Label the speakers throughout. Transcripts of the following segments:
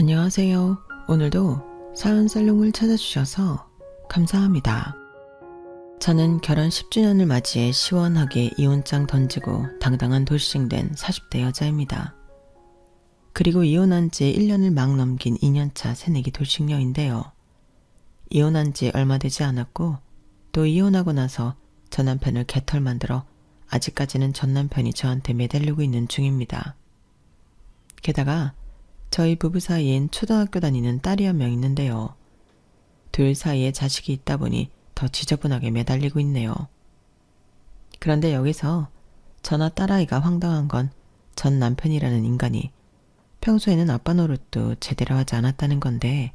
Speaker 1: 안녕하세요. 오늘도 사연살롱을 찾아주셔서 감사합니다. 저는 결혼 10주년을 맞이해 시원하게 이혼장 던지고 당당한 돌싱된 40대 여자입니다. 그리고 이혼한 지 1년을 막 넘긴 2년차 새내기 돌싱녀인데요. 이혼한 지 얼마 되지 않았고 또 이혼하고 나서 전 남편을 개털 만들어 아직까지는 전 남편이 저한테 매달리고 있는 중입니다. 게다가 저희 부부 사이엔 초등학교 다니는 딸이 한 명 있는데요. 둘 사이에 자식이 있다 보니 더 지저분하게 매달리고 있네요. 그런데 여기서 저나 딸아이가 황당한 건 전 남편이라는 인간이 평소에는 아빠 노릇도 제대로 하지 않았다는 건데,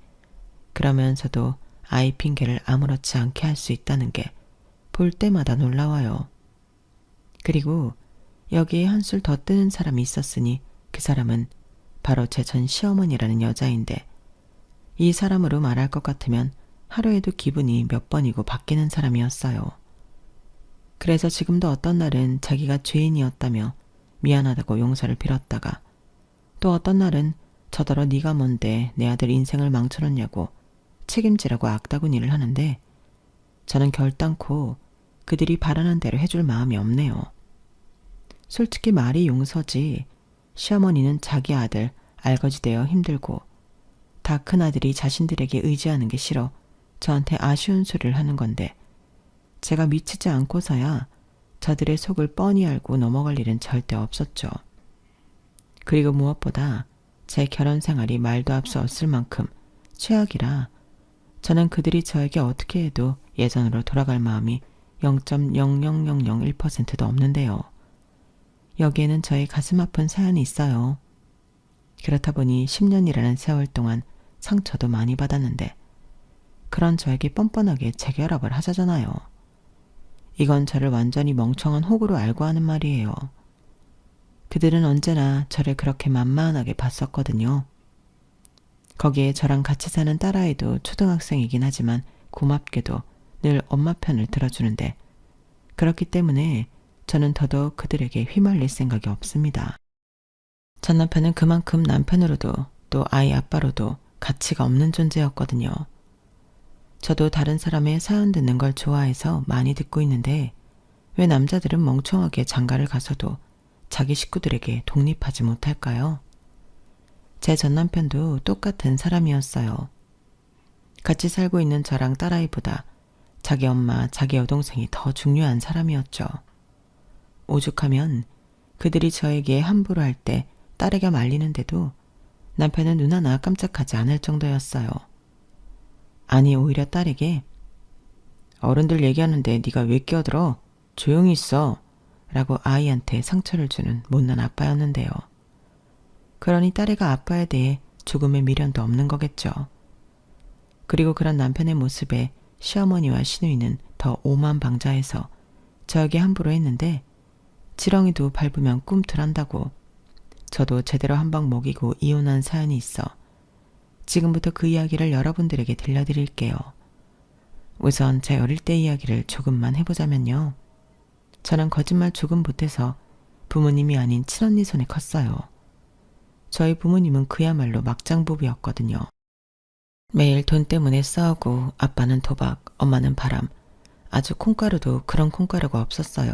Speaker 1: 그러면서도 아이 핑계를 아무렇지 않게 할 수 있다는 게 볼 때마다 놀라워요. 그리고 여기에 한술 더 뜨는 사람이 있었으니 그 사람은 바로 제 전 시어머니라는 여자인데, 이 사람으로 말할 것 같으면 하루에도 기분이 몇 번이고 바뀌는 사람이었어요. 그래서 지금도 어떤 날은 자기가 죄인이었다며 미안하다고 용서를 빌었다가, 또 어떤 날은 저더러 네가 뭔데 내 아들 인생을 망쳐놓냐고 책임지라고 악다구니를 하는데, 저는 결단코 그들이 바라는 대로 해줄 마음이 없네요. 솔직히 말이 용서지, 시어머니는 자기 아들 알거지되어 힘들고 다 큰아들이 자신들에게 의지하는 게 싫어 저한테 아쉬운 소리를 하는 건데, 제가 미치지 않고서야 저들의 속을 뻔히 알고 넘어갈 일은 절대 없었죠. 그리고 무엇보다 제 결혼 생활이 말도 앞서었을 만큼 최악이라 저는 그들이 저에게 어떻게 해도 예전으로 돌아갈 마음이 0.00001%도 없는데요. 여기에는 저의 가슴 아픈 사연이 있어요. 그렇다 보니 10년이라는 세월 동안 상처도 많이 받았는데, 그런 저에게 뻔뻔하게 재결합을 하자잖아요. 이건 저를 완전히 멍청한 호구로 알고 하는 말이에요. 그들은 언제나 저를 그렇게 만만하게 봤었거든요. 거기에 저랑 같이 사는 딸아이도 초등학생이긴 하지만 고맙게도 늘 엄마 편을 들어주는데, 그렇기 때문에 저는 더더욱 그들에게 휘말릴 생각이 없습니다. 전 남편은 그만큼 남편으로도 또 아이 아빠로도 가치가 없는 존재였거든요. 저도 다른 사람의 사연 듣는 걸 좋아해서 많이 듣고 있는데, 왜 남자들은 멍청하게 장가를 가서도 자기 식구들에게 독립하지 못할까요? 제 전 남편도 똑같은 사람이었어요. 같이 살고 있는 저랑 딸아이보다 자기 엄마, 자기 여동생이 더 중요한 사람이었죠. 오죽하면 그들이 저에게 함부로 할 때 딸에게 말리는데도 남편은 눈 하나 깜짝하지 않을 정도였어요. 아니, 오히려 딸에게 어른들 얘기하는데 네가 왜 끼어들어? 조용히 있어 라고 아이한테 상처를 주는 못난 아빠였는데요. 그러니 딸애가 아빠에 대해 조금의 미련도 없는 거겠죠. 그리고 그런 남편의 모습에 시어머니와 시누이는 더 오만방자해서 저에게 함부로 했는데, 지렁이도 밟으면 꿈틀한다고 저도 제대로 한 방 먹이고 이혼한 사연이 있어 지금부터 그 이야기를 여러분들에게 들려드릴게요. 우선 제 어릴 때 이야기를 조금만 해보자면요. 저는 거짓말 조금 못해서 부모님이 아닌 친언니 손에 컸어요. 저희 부모님은 그야말로 막장부부였거든요. 매일 돈 때문에 싸우고 아빠는 도박, 엄마는 바람, 아주 콩가루도 그런 콩가루가 없었어요.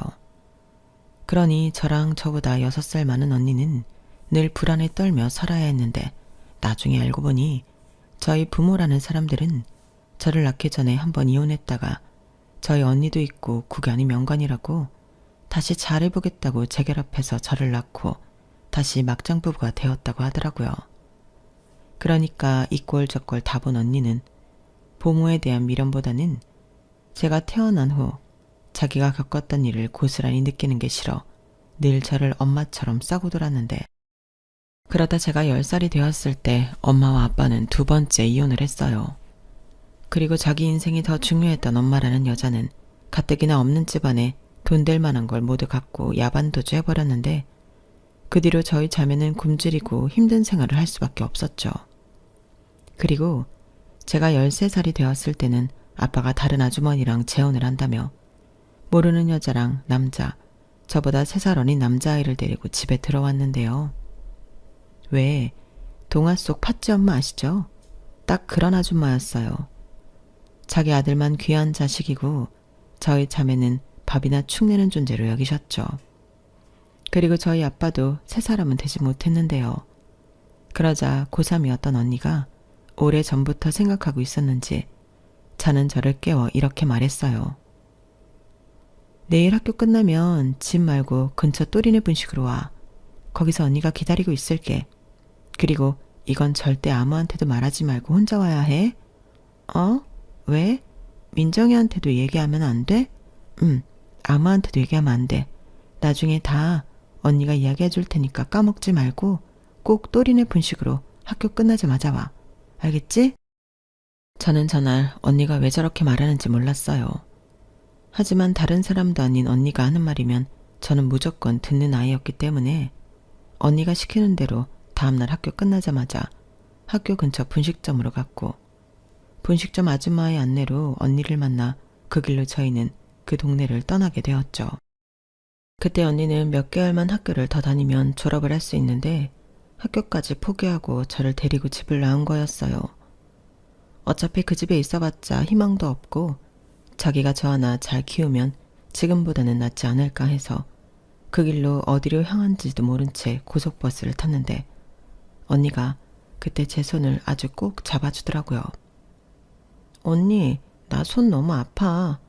Speaker 1: 그러니 저랑 저보다 6살 많은 언니는 늘 불안에 떨며 살아야 했는데, 나중에 알고 보니 저희 부모라는 사람들은 저를 낳기 전에 한번 이혼했다가 저희 언니도 있고 국연이 명관이라고 다시 잘해보겠다고 재결합해서 저를 낳고 다시 막장부부가 되었다고 하더라고요. 그러니까 이 꼴 저 꼴 다 본 언니는 부모에 대한 미련보다는 제가 태어난 후 자기가 겪었던 일을 고스란히 느끼는 게 싫어 늘 저를 엄마처럼 싸고 돌았는데, 그러다 제가 10살이 되었을 때 엄마와 아빠는 2번째 이혼을 했어요. 그리고 자기 인생이 더 중요했던 엄마라는 여자는 가뜩이나 없는 집안에 돈 될 만한 걸 모두 갖고 야반도주 해버렸는데, 그 뒤로 저희 자매는 굶주리고 힘든 생활을 할 수밖에 없었죠. 그리고 제가 13살이 되었을 때는 아빠가 다른 아주머니랑 재혼을 한다며 모르는 여자랑 남자, 저보다 3살 어린 남자아이를 데리고 집에 들어왔는데요. 왜 동화 속 팥쥐 엄마 아시죠? 딱 그런 아줌마였어요. 자기 아들만 귀한 자식이고 저희 자매는 밥이나 축내는 존재로 여기셨죠. 그리고 저희 아빠도 새 사람은 되지 못했는데요. 그러자 고3이었던 언니가 오래전부터 생각하고 있었는지 자는 저를 깨워 이렇게 말했어요. 내일 학교 끝나면 집 말고 근처 또리네 분식으로 와. 거기서 언니가 기다리고 있을게. 그리고 이건 절대 아무한테도 말하지 말고 혼자 와야 해. 어? 왜? 민정이한테도 얘기하면 안 돼? 아무한테도 얘기하면 안 돼. 나중에 다 언니가 이야기해 줄 테니까 까먹지 말고 꼭 또리네 분식으로 학교 끝나자마자 와. 알겠지? 저는 전날 언니가 왜 저렇게 말하는지 몰랐어요. 하지만 다른 사람도 아닌 언니가 하는 말이면 저는 무조건 듣는 아이였기 때문에 언니가 시키는 대로 다음날 학교 끝나자마자 학교 근처 분식점으로 갔고 분식점 아줌마의 안내로 언니를 만나 그 길로 저희는 그 동네를 떠나게 되었죠. 그때 언니는 몇 개월만 학교를 더 다니면 졸업을 할 수 있는데 학교까지 포기하고 저를 데리고 집을 나온 거였어요. 어차피 그 집에 있어봤자 희망도 없고 자기가 저 하나 잘 키우면 지금보다는 낫지 않을까 해서 그 길로 어디로 향한지도 모른 채 고속버스를 탔는데 언니가 그때 제 손을 아주 꼭 잡아주더라고요. 언니, 나 손 너무 아파.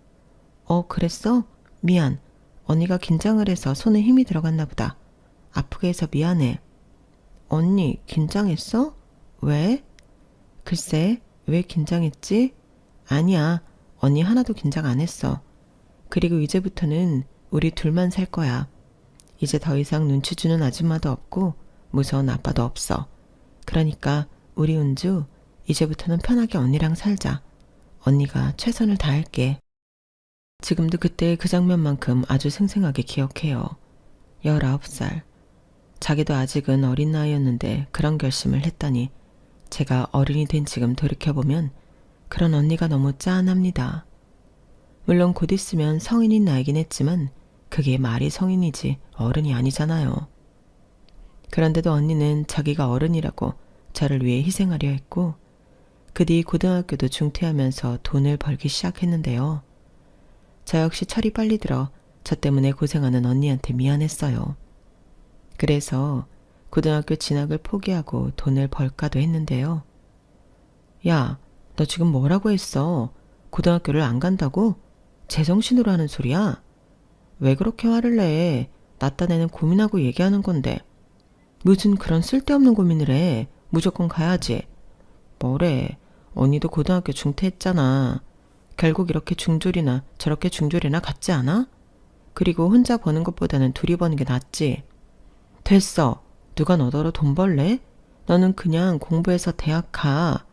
Speaker 1: 그랬어? 미안. 언니가 긴장을 해서 손에 힘이 들어갔나 보다. 아프게 해서 미안해. 언니, 긴장했어? 왜? 글쎄, 왜 긴장했지? 아니야, 언니 하나도 긴장 안 했어. 그리고 이제부터는 우리 둘만 살 거야. 이제 더 이상 눈치 주는 아줌마도 없고 무서운 아빠도 없어. 그러니까 우리 은주 이제부터는 편하게 언니랑 살자. 언니가 최선을 다할게. 지금도 그때 그 장면만큼 아주 생생하게 기억해요. 19살. 자기도 아직은 어린 나이였는데 그런 결심을 했다니 제가 어른이 된 지금 돌이켜보면 그런 언니가 너무 짠합니다. 물론 곧 있으면 성인인 나이긴 했지만 그게 말이 성인이지 어른이 아니잖아요. 그런데도 언니는 자기가 어른이라고 저를 위해 희생하려 했고 그 뒤 고등학교도 중퇴하면서 돈을 벌기 시작했는데요. 저 역시 철이 빨리 들어 저 때문에 고생하는 언니한테 미안했어요. 그래서 고등학교 진학을 포기하고 돈을 벌까도 했는데요. 야, 너 지금 뭐라고 했어? 고등학교를 안 간다고? 제정신으로 하는 소리야? 왜 그렇게 화를 내? 나 딴에는 고민하고 얘기하는 건데. 무슨 그런 쓸데없는 고민을 해. 무조건 가야지. 뭐래. 언니도 고등학교 중퇴했잖아. 결국 이렇게 중졸이나 저렇게 중졸이나 같지 않아? 그리고 혼자 버는 것보다는 둘이 버는 게 낫지. 됐어. 누가 너더러 돈 벌래? 너는 그냥 공부해서 대학 가.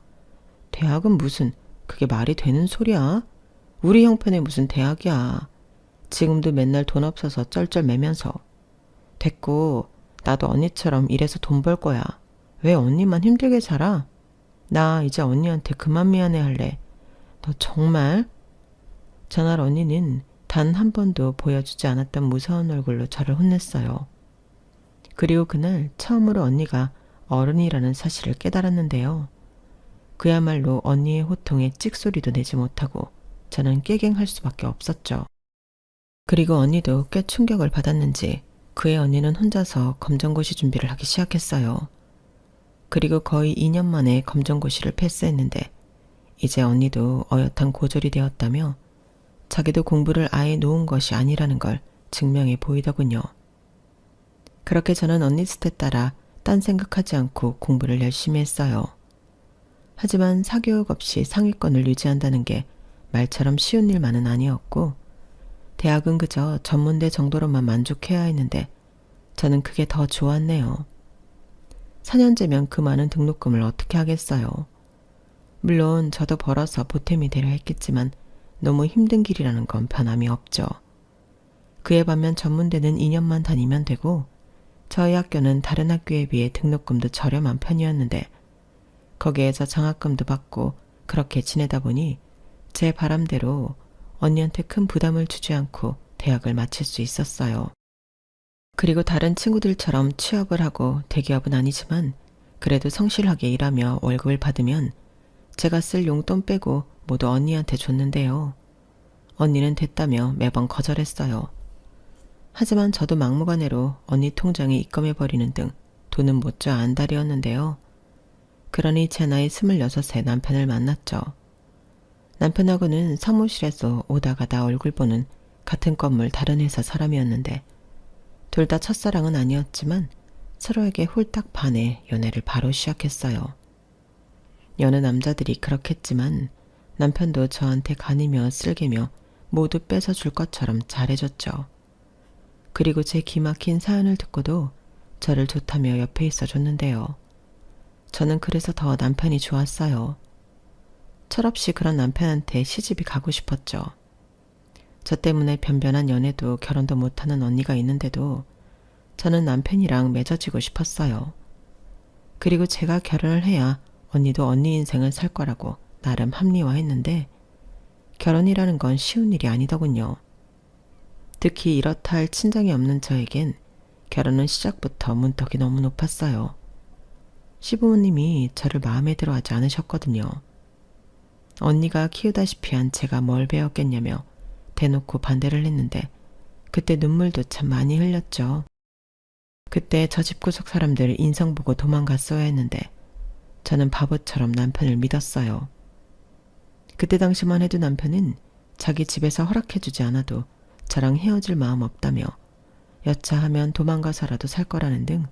Speaker 1: 대학은 무슨, 그게 말이 되는 소리야? 우리 형편에 무슨 대학이야. 지금도 맨날 돈 없어서 쩔쩔매면서. 됐고, 나도 언니처럼 일해서 돈 벌 거야. 왜 언니만 힘들게 살아? 나 이제 언니한테 그만 미안해할래. 너 정말? 전날 언니는 단 한 번도 보여주지 않았던 무서운 얼굴로 저를 혼냈어요. 그리고 그날 처음으로 언니가 어른이라는 사실을 깨달았는데요. 그야말로 언니의 호통에 찍소리도 내지 못하고 저는 깨갱할 수밖에 없었죠. 그리고 언니도 꽤 충격을 받았는지 그의 언니는 혼자서 검정고시 준비를 하기 시작했어요. 그리고 거의 2년 만에 검정고시를 패스했는데 이제 언니도 어엿한 고졸이 되었다며 자기도 공부를 아예 놓은 것이 아니라는 걸 증명해 보이더군요. 그렇게 저는 언니 스텝 따라 딴 생각하지 않고 공부를 열심히 했어요. 하지만 사교육 없이 상위권을 유지한다는 게 말처럼 쉬운 일만은 아니었고 대학은 그저 전문대 정도로만 만족해야 했는데 저는 그게 더 좋았네요. 4년제면 그 많은 등록금을 어떻게 하겠어요. 물론 저도 벌어서 보탬이 되려 했겠지만 너무 힘든 길이라는 건 변함이 없죠. 그에 반면 전문대는 2년만 다니면 되고 저희 학교는 다른 학교에 비해 등록금도 저렴한 편이었는데 거기에서 장학금도 받고 그렇게 지내다 보니 제 바람대로 언니한테 큰 부담을 주지 않고 대학을 마칠 수 있었어요. 그리고 다른 친구들처럼 취업을 하고 대기업은 아니지만 그래도 성실하게 일하며 월급을 받으면 제가 쓸 용돈 빼고 모두 언니한테 줬는데요. 언니는 됐다며 매번 거절했어요. 하지만 저도 막무가내로 언니 통장에 입금해버리는 등 돈은 못줘 안달이었는데요. 그러니 제 나이 26세 남편을 만났죠. 남편하고는 사무실에서 오다 가다 얼굴 보는 같은 건물 다른 회사 사람이었는데 둘 다 첫사랑은 아니었지만 서로에게 홀딱 반해 연애를 바로 시작했어요. 여느 남자들이 그렇겠지만 남편도 저한테 간이며 쓸개며 모두 뺏어줄 것처럼 잘해줬죠. 그리고 제 기막힌 사연을 듣고도 저를 좋다며 옆에 있어줬는데요. 저는 그래서 더 남편이 좋았어요. 철없이 그런 남편한테 시집이 가고 싶었죠. 저 때문에 변변한 연애도 결혼도 못하는 언니가 있는데도 저는 남편이랑 맺어지고 싶었어요. 그리고 제가 결혼을 해야 언니도 언니 인생을 살 거라고 나름 합리화했는데 결혼이라는 건 쉬운 일이 아니더군요. 특히 이렇다 할 친정이 없는 저에겐 결혼은 시작부터 문턱이 너무 높았어요. 시부모님이 저를 마음에 들어 하지 않으셨거든요. 언니가 키우다시피 한 제가 뭘 배웠겠냐며 대놓고 반대를 했는데 그때 눈물도 참 많이 흘렸죠. 그때 저 집구석 사람들 인성 보고 도망갔어야 했는데 저는 바보처럼 남편을 믿었어요. 그때 당시만 해도 남편은 자기 집에서 허락해주지 않아도 저랑 헤어질 마음 없다며 여차하면 도망가서라도 살 거라는 등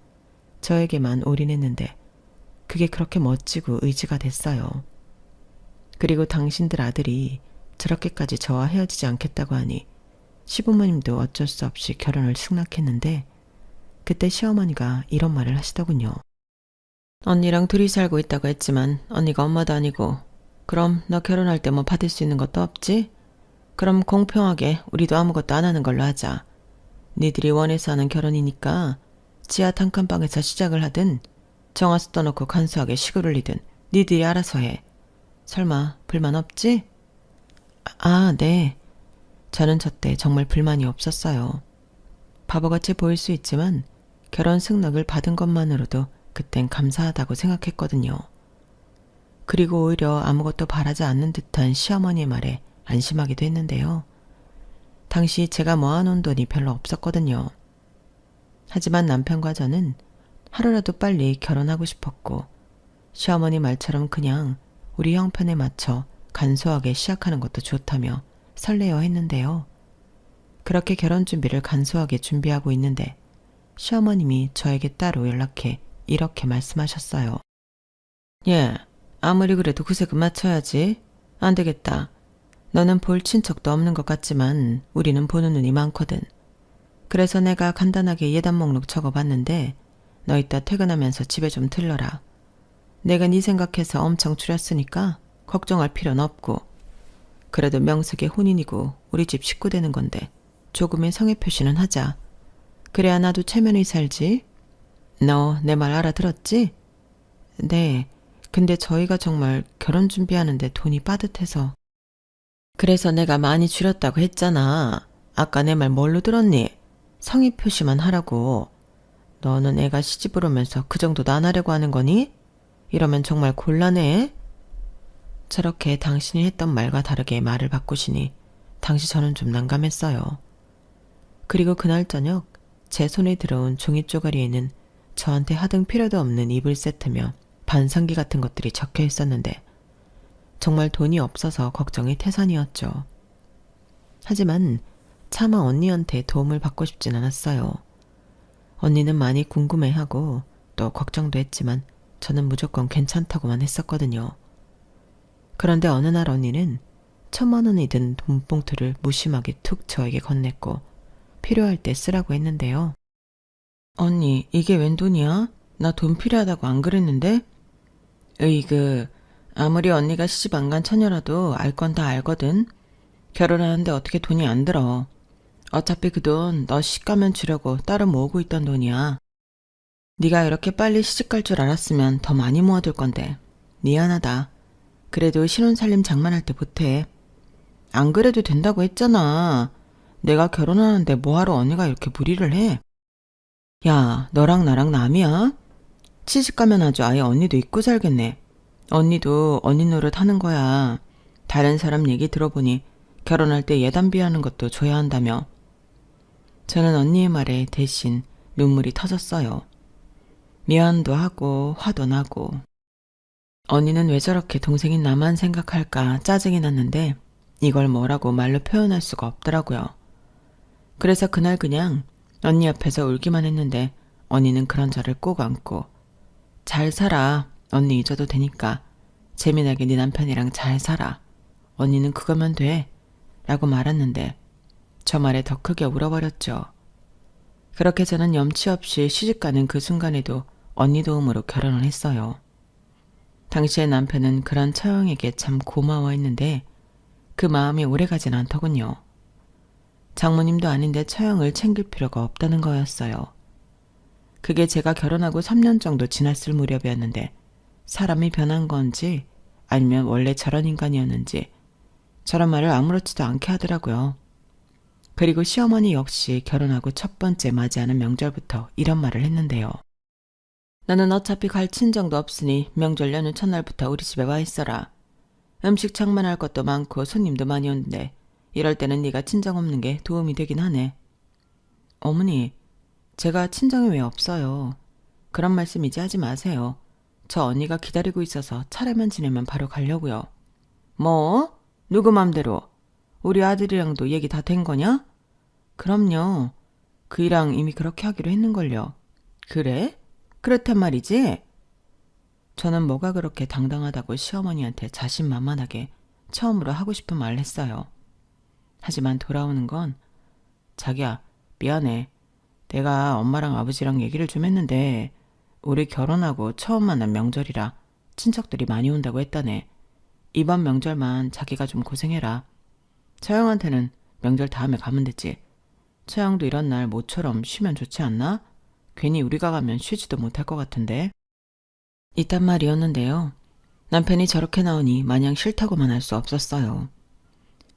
Speaker 1: 저에게만 올인했는데 그게 그렇게 멋지고 의지가 됐어요. 그리고 당신들 아들이 저렇게까지 저와 헤어지지 않겠다고 하니 시부모님도 어쩔 수 없이 결혼을 승낙했는데 그때 시어머니가 이런 말을 하시더군요. 언니랑 둘이 살고 있다고 했지만 언니가 엄마도 아니고 그럼 너 결혼할 때 뭐 받을 수 있는 것도 없지? 그럼 공평하게 우리도 아무것도 안 하는 걸로 하자. 니들이 원해서 하는 결혼이니까 지하 단칸방에서 시작을 하든 정화수 떠놓고 간소하게 시골을리든 니들이 알아서 해. 설마 불만 없지? 네. 저는 저때 정말 불만이 없었어요. 바보같이 보일 수 있지만 결혼 승낙을 받은 것만으로도 그땐 감사하다고 생각했거든요. 그리고 오히려 아무것도 바라지 않는 듯한 시어머니의 말에 안심하기도 했는데요. 당시 제가 모아놓은 돈이 별로 없었거든요. 하지만 남편과 저는 하루라도 빨리 결혼하고 싶었고 시어머니 말처럼 그냥 우리 형편에 맞춰 간소하게 시작하는 것도 좋다며 설레어 했는데요. 그렇게 결혼 준비를 간소하게 준비하고 있는데 시어머님이 저에게 따로 연락해 이렇게 말씀하셨어요. 예, 아무리 그래도 구색은 맞춰야지. 안 되겠다. 너는 볼 친척도 없는 것 같지만 우리는 보는 눈이 많거든. 그래서 내가 간단하게 예단 목록 적어봤는데 너 이따 퇴근하면서 집에 좀 들러라. 내가 네 생각해서 엄청 줄였으니까 걱정할 필요는 없고 그래도 명색의 혼인이고 우리 집 식구 되는 건데 조금의 성의 표시는 하자. 그래야 나도 체면이 살지. 너 내 말 알아들었지? 네. 근데 저희가 정말 결혼 준비하는데 돈이 빠듯해서. 그래서 내가 많이 줄였다고 했잖아. 아까 내 말 뭘로 들었니? 성의 표시만 하라고. 너는 애가 시집을 오면서 그 정도도 안 하려고 하는 거니? 이러면 정말 곤란해. 저렇게 당신이 했던 말과 다르게 말을 바꾸시니 당시 저는 좀 난감했어요. 그리고 그날 저녁 제 손에 들어온 종이 쪼가리에는 저한테 하등 필요도 없는 이불 세트며 반상기 같은 것들이 적혀 있었는데 정말 돈이 없어서 걱정이 태산이었죠. 하지만 차마 언니한테 도움을 받고 싶진 않았어요. 언니는 많이 궁금해하고 또 걱정도 했지만 저는 무조건 괜찮다고만 했었거든요. 그런데 어느 날 언니는 1,000만 원이 든 돈봉투를 무심하게 툭 저에게 건넸고 필요할 때 쓰라고 했는데요. 언니, 이게 웬 돈이야? 나 돈 필요하다고 안 그랬는데? 으이그, 아무리 언니가 시집 안 간 처녀라도 알 건 다 알거든. 결혼하는데 어떻게 돈이 안 들어. 어차피 그 돈 너 시집 가면 주려고 따로 모으고 있던 돈이야. 네가 이렇게 빨리 시집 갈 줄 알았으면 더 많이 모아둘 건데. 미안하다. 그래도 신혼살림 장만할 때 보태. 안 그래도 된다고 했잖아. 내가 결혼하는데 뭐하러 언니가 이렇게 무리를 해? 야, 너랑 나랑 남이야? 시집가면 아주 아예 언니도 잊고 살겠네. 언니도 언니 노릇 하는 거야. 다른 사람 얘기 들어보니 결혼할 때 예단비하는 것도 줘야 한다며. 저는 언니의 말에 대신 눈물이 터졌어요. 미안도 하고 화도 나고. 언니는 왜 저렇게 동생인 나만 생각할까 짜증이 났는데 이걸 뭐라고 말로 표현할 수가 없더라고요. 그래서 그날 그냥 언니 앞에서 울기만 했는데 언니는 그런 저를 꼭 안고 잘 살아. 언니 잊어도 되니까. 재미나게 네 남편이랑 잘 살아. 언니는 그거면 돼. 라고 말했는데 저 말에 더 크게 울어버렸죠. 그렇게 저는 염치 없이 시집가는 그 순간에도 언니 도움으로 결혼을 했어요. 당시의 남편은 그런 처형에게 참 고마워했는데 그 마음이 오래가진 않더군요. 장모님도 아닌데 처형을 챙길 필요가 없다는 거였어요. 그게 제가 결혼하고 3년 정도 지났을 무렵이었는데 사람이 변한 건지 아니면 원래 저런 인간이었는지 저런 말을 아무렇지도 않게 하더라고요. 그리고 시어머니 역시 결혼하고 첫 번째 맞이하는 명절부터 이런 말을 했는데요. 나는 어차피 갈 친정도 없으니 명절 연휴 첫날부터 우리 집에 와 있어라. 음식 장만할 것도 많고 손님도 많이 오는데 이럴 때는 네가 친정 없는 게 도움이 되긴 하네. 어머니, 제가 친정이 왜 없어요. 그런 말씀 이제 하지 마세요. 저 언니가 기다리고 있어서 차례만 지내면 바로 가려고요. 뭐? 누구 맘대로? 우리 아들이랑도 얘기 다 된 거냐? 그럼요. 그이랑 이미 그렇게 하기로 했는걸요. 그래? 그렇단 말이지? 저는 뭐가 그렇게 당당하다고 시어머니한테 자신만만하게 처음으로 하고 싶은 말을 했어요. 하지만 돌아오는 건 자기야, 미안해. 내가 엄마랑 아버지랑 얘기를 좀 했는데 우리 결혼하고 처음 만난 명절이라 친척들이 많이 온다고 했다네. 이번 명절만 자기가 좀 고생해라. 처형한테는 명절 다음에 가면 되지. 처형도 이런 날 모처럼 쉬면 좋지 않나? 괜히 우리가 가면 쉬지도 못할 것 같은데. 이딴 말이었는데요. 남편이 저렇게 나오니 마냥 싫다고만 할 수 없었어요.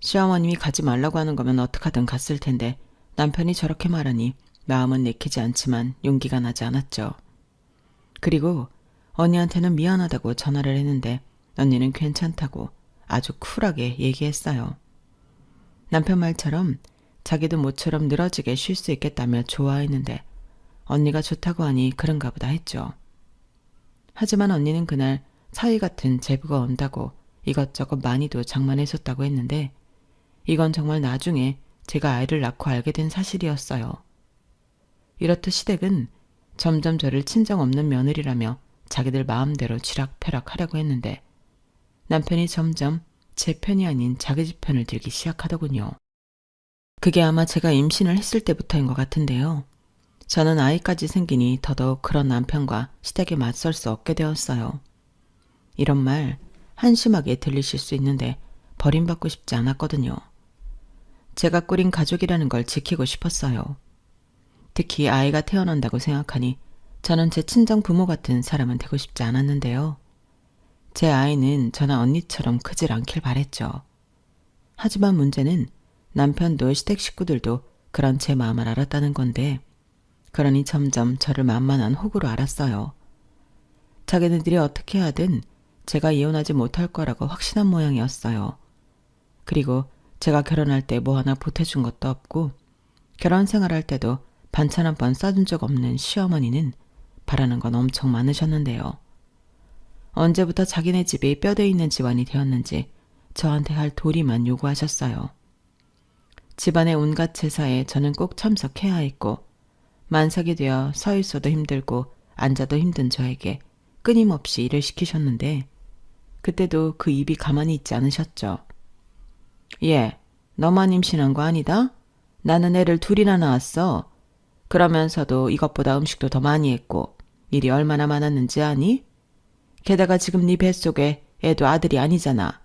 Speaker 1: 시어머님이 가지 말라고 하는 거면 어떡하든 갔을 텐데 남편이 저렇게 말하니 마음은 내키지 않지만 용기가 나지 않았죠. 그리고 언니한테는 미안하다고 전화를 했는데 언니는 괜찮다고 아주 쿨하게 얘기했어요. 남편 말처럼 자기도 모처럼 늘어지게 쉴 수 있겠다며 좋아했는데 언니가 좋다고 하니 그런가 보다 했죠. 하지만 언니는 그날 사위 같은 제부가 온다고 이것저것 많이도 장만해줬다고 했는데 이건 정말 나중에 제가 아이를 낳고 알게 된 사실이었어요. 이렇듯 시댁은 점점 저를 친정 없는 며느리라며 자기들 마음대로 쥐락펴락 하려고 했는데 남편이 점점 제 편이 아닌 자기 집 편을 들기 시작하더군요. 그게 아마 제가 임신을 했을 때부터인 것 같은데요. 저는 아이까지 생기니 더더욱 그런 남편과 시댁에 맞설 수 없게 되었어요. 이런 말 한심하게 들리실 수 있는데 버림받고 싶지 않았거든요. 제가 꾸린 가족이라는 걸 지키고 싶었어요. 특히 아이가 태어난다고 생각하니 저는 제 친정 부모 같은 사람은 되고 싶지 않았는데요. 제 아이는 저나 언니처럼 크질 않길 바랬죠. 하지만 문제는 남편도 시댁 식구들도 그런 제 마음을 알았다는 건데 그러니 점점 저를 만만한 호구로 알았어요. 자기네들이 어떻게 하든 제가 이혼하지 못할 거라고 확신한 모양이었어요. 그리고 제가 결혼할 때 뭐 하나 보태준 것도 없고 결혼 생활할 때도 반찬 한 번 싸준 적 없는 시어머니는 바라는 건 엄청 많으셨는데요. 언제부터 자기네 집이 뼈대 있는 집안이 되었는지 저한테 할 도리만 요구하셨어요. 집안의 온갖 제사에 저는 꼭 참석해야 했고 만삭이 되어 서 있어도 힘들고 앉아도 힘든 저에게 끊임없이 일을 시키셨는데 그때도 그 입이 가만히 있지 않으셨죠. 예, 너만 임신한 거 아니다? 나는 애를 둘이나 낳았어. 그러면서도 이것보다 음식도 더 많이 했고 일이 얼마나 많았는지 아니? 게다가 지금 네 뱃속에 애도 아들이 아니잖아.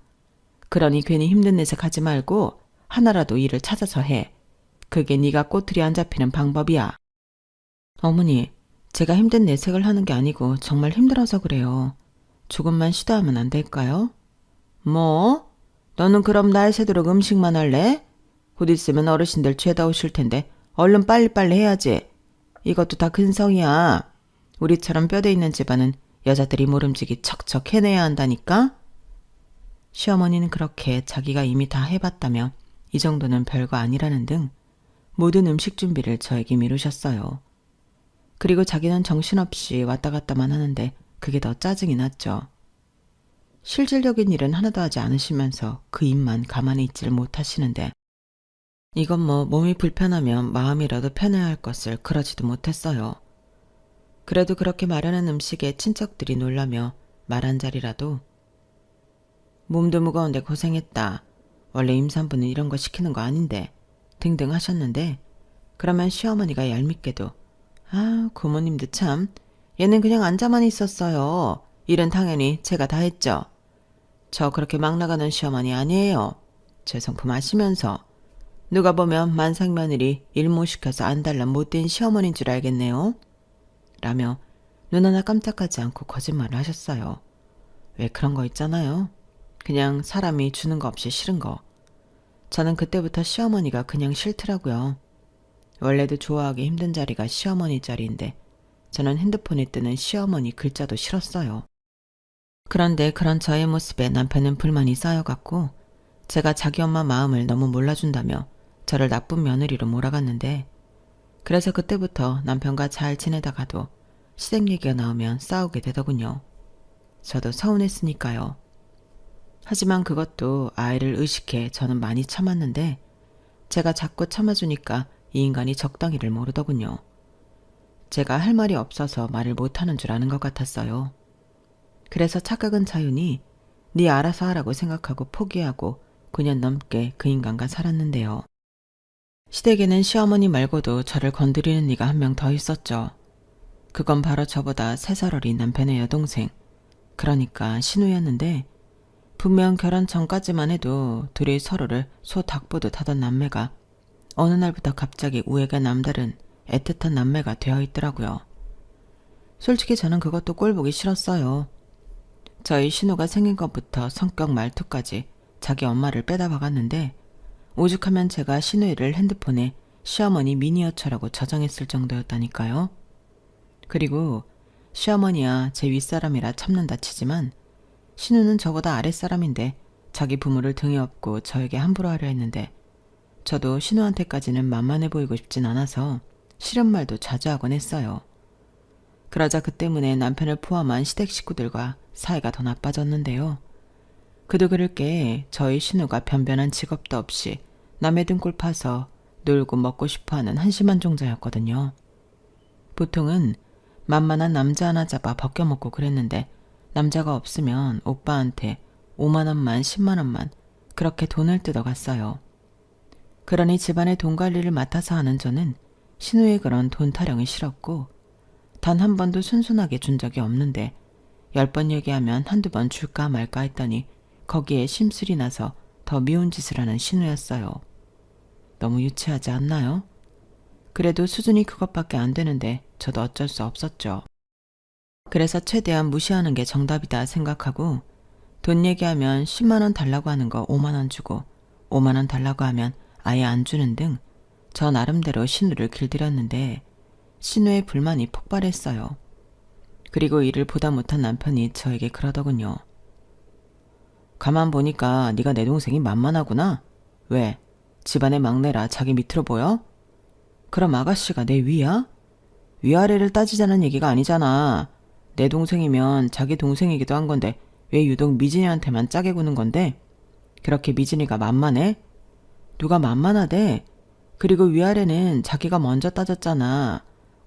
Speaker 1: 그러니 괜히 힘든 내색 하지 말고 하나라도 일을 찾아서 해. 그게 네가 꼬투리 안 잡히는 방법이야. 어머니, 제가 힘든 내색을 하는 게 아니고 정말 힘들어서 그래요. 조금만 쉬다 하면 안 될까요? 뭐? 너는 그럼 날 새도록 음식만 할래? 곧 있으면 어르신들 죄다 오실 텐데 얼른 빨리빨리 해야지. 이것도 다 근성이야. 우리처럼 뼈대 있는 집안은 여자들이 모름지기 척척 해내야 한다니까? 시어머니는 그렇게 자기가 이미 다 해봤다며 이 정도는 별거 아니라는 등 모든 음식 준비를 저에게 미루셨어요. 그리고 자기는 정신없이 왔다 갔다만 하는데 그게 더 짜증이 났죠. 실질적인 일은 하나도 하지 않으시면서 그 입만 가만히 있지를 못하시는데 이건 뭐 몸이 불편하면 마음이라도 편해야 할 것을 그러지도 못했어요. 그래도 그렇게 마련한 음식에 친척들이 놀라며 말 한 자리라도 몸도 무거운데 고생했다. 원래 임산부는 이런 거 시키는 거 아닌데 등등 하셨는데 그러면 시어머니가 얄밉게도 아 고모님도 참 얘는 그냥 앉아만 있었어요. 일은 당연히 제가 다 했죠. 저 그렇게 막 나가는 시어머니 아니에요. 제 성품 아시면서 누가 보면 만삭며느리 일 못 시켜서 안달난 못된 시어머니인 줄 알겠네요. 라며 눈 하나 깜짝하지 않고 거짓말을 하셨어요. 왜 그런 거 있잖아요. 그냥 사람이 주는 거 없이 싫은 거. 저는 그때부터 시어머니가 그냥 싫더라고요. 원래도 좋아하기 힘든 자리가 시어머니 자리인데 저는 핸드폰에 뜨는 시어머니 글자도 싫었어요. 그런데 그런 저의 모습에 남편은 불만이 쌓여갔고 제가 자기 엄마 마음을 너무 몰라준다며 저를 나쁜 며느리로 몰아갔는데 그래서 그때부터 남편과 잘 지내다가도 시댁 얘기가 나오면 싸우게 되더군요. 저도 서운했으니까요. 하지만 그것도 아이를 의식해 저는 많이 참았는데 제가 자꾸 참아주니까 이 인간이 적당히를 모르더군요. 제가 할 말이 없어서 말을 못하는 줄 아는 것 같았어요. 그래서 착각은 자유니 네 알아서 하라고 생각하고 포기하고 9년 넘게 그 인간과 살았는데요. 시댁에는 시어머니 말고도 저를 건드리는 이가 한 명 더 있었죠. 그건 바로 저보다 3살 어린 남편의 여동생, 그러니까 신우였는데 분명 결혼 전까지만 해도 둘이 서로를 소 닭보듯 하던 남매가 어느 날부터 갑자기 우애가 남다른 애틋한 남매가 되어 있더라고요. 솔직히 저는 그것도 꼴보기 싫었어요. 저희 신우가 생긴 것부터 성격 말투까지 자기 엄마를 빼다 박았는데 오죽하면 제가 신우이를 핸드폰에 시어머니 미니어처라고 저장했을 정도였다니까요. 그리고 시어머니야 제 윗사람이라 참는다 치지만 신우는 저보다 아랫사람인데 자기 부모를 등에 업고 저에게 함부로 하려 했는데 저도 신우한테까지는 만만해 보이고 싶진 않아서 싫은 말도 자주 하곤 했어요. 그러자 그 때문에 남편을 포함한 시댁 식구들과 사이가 더 나빠졌는데요. 그도 그럴 게 저희 신우가 변변한 직업도 없이 남의 등골 파서 놀고 먹고 싶어하는 한심한 종자였거든요. 보통은 만만한 남자 하나 잡아 벗겨먹고 그랬는데 남자가 없으면 오빠한테 5만 원만 10만 원만 그렇게 돈을 뜯어갔어요. 그러니 집안의 돈 관리를 맡아서 하는 저는 신우의 그런 돈 타령이 싫었고 단 한 번도 순순하게 준 적이 없는데 10번 얘기하면 한두 번 줄까 말까 했더니 거기에 심술이 나서 더 미운 짓을 하는 신우였어요. 너무 유치하지 않나요? 그래도 수준이 그것밖에 안 되는데 저도 어쩔 수 없었죠. 그래서 최대한 무시하는 게 정답이다 생각하고 돈 얘기하면 10만 원 달라고 하는 거 5만 원 주고 5만 원 달라고 하면 아예 안 주는 등 저 나름대로 신우를 길들였는데 신우의 불만이 폭발했어요. 그리고 이를 보다 못한 남편이 저에게 그러더군요. 가만 보니까 네가 내 동생이 만만하구나. 왜? 집안의 막내라 자기 밑으로 보여? 그럼 아가씨가 내 위야? 위아래를 따지자는 얘기가 아니잖아. 내 동생이면 자기 동생이기도 한 건데 왜 유독 미진이한테만 짜게 구는 건데? 그렇게 미진이가 만만해? 누가 만만하대? 그리고 위아래는 자기가 먼저 따졌잖아.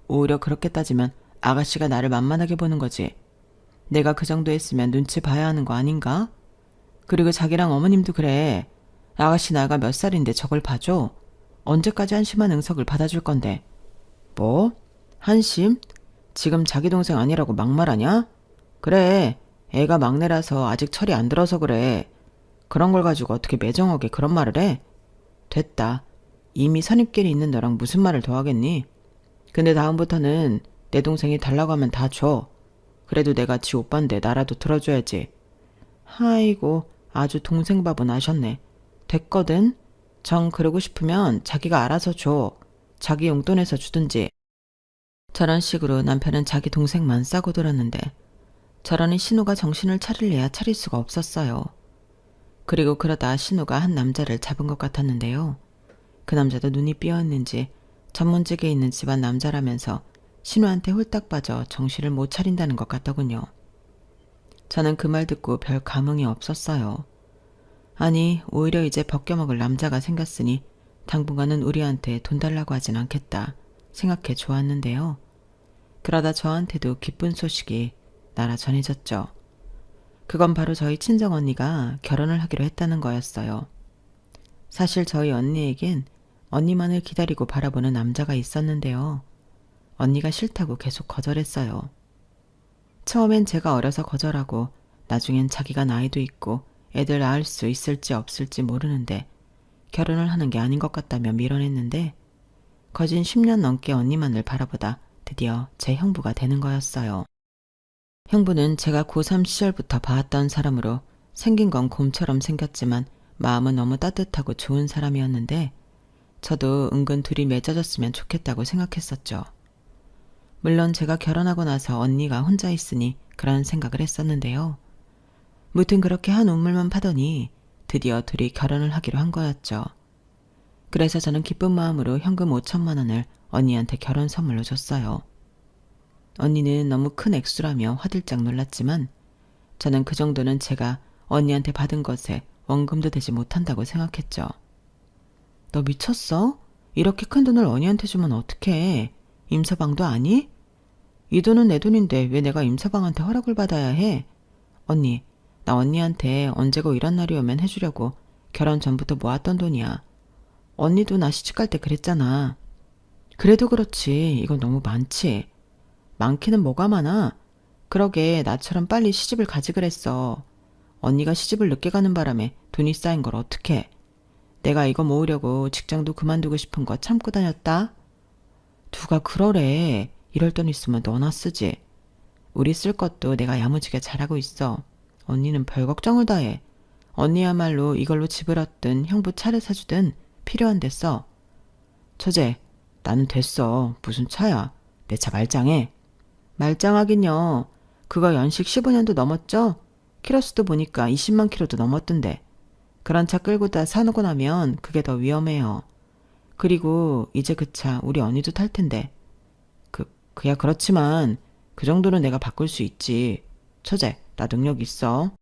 Speaker 1: 오히려 그렇게 따지면 아가씨가 나를 만만하게 보는 거지. 내가 그 정도 했으면 눈치 봐야 하는 거 아닌가? 그리고 자기랑 어머님도 그래. 아가씨 나이가 몇 살인데 저걸 봐줘? 언제까지 한심한 응석을 받아줄 건데. 뭐? 한심? 지금 자기 동생 아니라고 막말하냐? 그래. 애가 막내라서 아직 철이 안 들어서 그래. 그런 걸 가지고 어떻게 매정하게 그런 말을 해? 됐다. 이미 선입견이 있는 너랑 무슨 말을 더 하겠니? 근데 다음부터는 내 동생이 달라고 하면 다 줘. 그래도 내가 지 오빠인데 나라도 들어줘야지. 아이고 아주 동생 밥은 아셨네. 됐거든. 정 그러고 싶으면 자기가 알아서 줘. 자기 용돈에서 주든지. 저런 식으로 남편은 자기 동생만 싸고 들었는데 저러니 신우가 정신을 차릴래야 차릴 수가 없었어요. 그리고 그러다 신우가 한 남자를 잡은 것 같았는데요. 그 남자도 눈이 삐었는지 전문직에 있는 집안 남자라면서 신우한테 홀딱 빠져 정신을 못 차린다는 것 같더군요. 저는 그 말 듣고 별 감흥이 없었어요. 아니, 오히려 이제 벗겨먹을 남자가 생겼으니 당분간은 우리한테 돈 달라고 하진 않겠다 생각해 좋았는데요. 그러다 저한테도 기쁜 소식이 날아 전해졌죠. 그건 바로 저희 친정언니가 결혼을 하기로 했다는 거였어요. 사실 저희 언니에겐 언니만을 기다리고 바라보는 남자가 있었는데요. 언니가 싫다고 계속 거절했어요. 처음엔 제가 어려서 거절하고 나중엔 자기가 나이도 있고 애들 낳을 수 있을지 없을지 모르는데 결혼을 하는 게 아닌 것 같다며 밀어냈는데 거진 10년 넘게 언니만을 바라보다 드디어 제 형부가 되는 거였어요. 형부는 제가 고3 시절부터 봐왔던 사람으로 생긴 건 곰처럼 생겼지만 마음은 너무 따뜻하고 좋은 사람이었는데 저도 은근 둘이 맺어졌으면 좋겠다고 생각했었죠. 물론 제가 결혼하고 나서 언니가 혼자 있으니 그런 생각을 했었는데요. 무튼 그렇게 한 우물만 파더니 드디어 둘이 결혼을 하기로 한 거였죠. 그래서 저는 기쁜 마음으로 현금 5천만 원을 언니한테 결혼 선물로 줬어요. 언니는 너무 큰 액수라며 화들짝 놀랐지만 저는 그 정도는 제가 언니한테 받은 것에 원금도 되지 못한다고 생각했죠. 너 미쳤어? 이렇게 큰 돈을 언니한테 주면 어떡해? 임서방도 아니? 이 돈은 내 돈인데 왜 내가 임서방한테 허락을 받아야 해? 언니, 나 언니한테 언제고 이런 날이 오면 해주려고 결혼 전부터 모았던 돈이야. 언니도 나 시집갈 때 그랬잖아. 그래도 그렇지. 이건 너무 많지. 많기는 뭐가 많아. 그러게 나처럼 빨리 시집을 가지 그랬어. 언니가 시집을 늦게 가는 바람에 돈이 쌓인 걸 어떡해. 내가 이거 모으려고 직장도 그만두고 싶은 거 참고 다녔다. 누가 그러래. 이럴 돈 있으면 너나 쓰지. 우리 쓸 것도 내가 야무지게 잘하고 있어. 언니는 별 걱정을 다 해. 언니야말로 이걸로 집을 얻든 형부 차를 사주든 필요한 데 써. 처제, 나는 됐어. 무슨 차야. 내 차 말짱해. 말짱하긴요. 그거 연식 15년도 넘었죠? 키로수도 보니까 20만 키로도 넘었던데. 그런 차 끌고 다 사놓고 나면 그게 더 위험해요. 그리고 이제 그 차 우리 언니도 탈 텐데. 그야 그렇지만 그 정도는 내가 바꿀 수 있지. 처제, 나 능력 있어.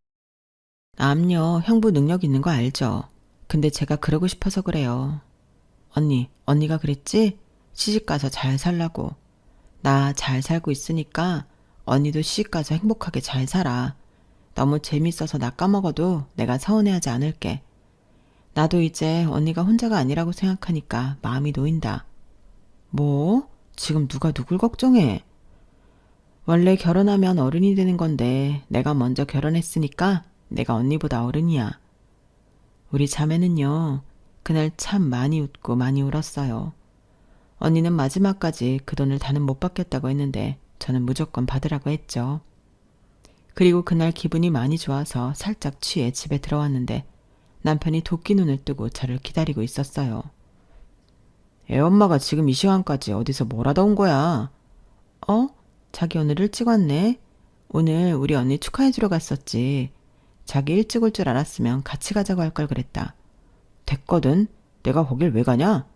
Speaker 1: 암요, 형부 능력 있는 거 알죠? 근데 제가 그러고 싶어서 그래요. 언니가 그랬지? 시집가서 잘 살라고. 나 잘 살고 있으니까 언니도 시집가서 행복하게 잘 살아. 너무 재밌어서 나 까먹어도 내가 서운해하지 않을게. 나도 이제 언니가 혼자가 아니라고 생각하니까 마음이 놓인다. 뭐? 지금 누가 누굴 걱정해? 원래 결혼하면 어른이 되는 건데 내가 먼저 결혼했으니까 내가 언니보다 어른이야. 우리 자매는요, 그날 참 많이 웃고 많이 울었어요. 언니는 마지막까지 그 돈을 다는 못 받겠다고 했는데 저는 무조건 받으라고 했죠. 그리고 그날 기분이 많이 좋아서 살짝 취해 집에 들어왔는데 남편이 도끼 눈을 뜨고 저를 기다리고 있었어요. 애엄마가 지금 이 시간까지 어디서 뭘 하다 온 거야? 자기 오늘 일찍 왔네. 오늘 우리 언니 축하해주러 갔었지. 자기 일찍 올 줄 알았으면 같이 가자고 할 걸 그랬다. 됐거든. 내가 거길 왜 가냐?